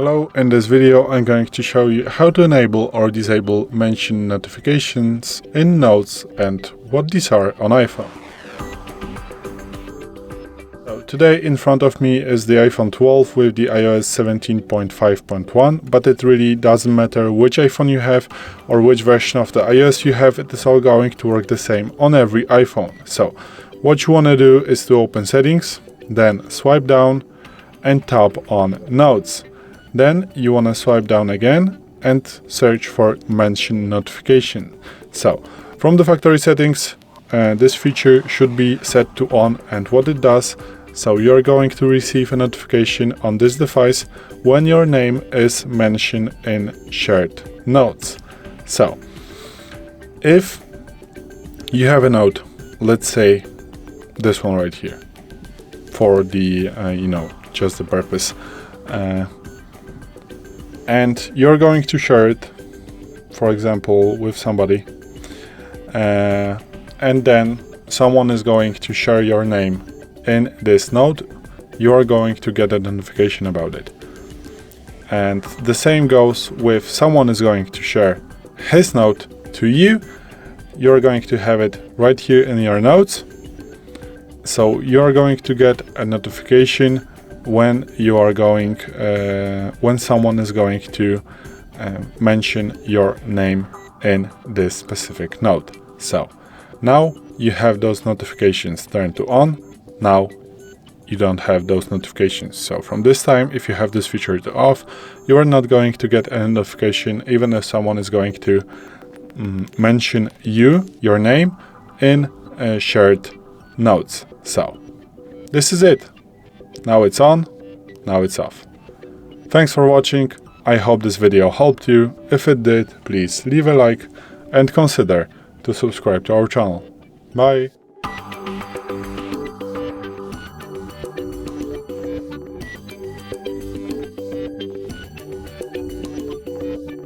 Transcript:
Hello, in this video I'm going to show you how to enable or disable mention notifications in Notes and what these are on iPhone. So today in front of me is the iPhone 12 with the iOS 17.5.1, but it really doesn't matter which iPhone you have or which version of the iOS you have, it is all going to work the same on every iPhone. So what you want to do is to open Settings, then swipe down and tap on Notes. Then you want to swipe down again and search for mention notification. So from the factory settings, this feature should be set to on, and what it does, so you're going to receive a notification on this device when your name is mentioned in shared notes. So if you have a note, let's say this one right here, for the just the purpose, and you're going to share it, for example, with somebody, and then someone is going to share your name in this note, you are going to get a notification about it. And the same goes with someone is going to share his note to you, you're going to have it right here in your notes. So you're going to get a notification when you are going, when someone is going to mention your name in this specific note. So now you have those notifications turned to on. Now you don't have those notifications. So from this time, if you have this feature to off, you are not going to get a notification even if someone is going to mention your name in shared notes. So this is it. Now it's on, now it's off. Thanks for watching. I hope this video helped you. If it did, please leave a like and consider to subscribe to our channel. Bye!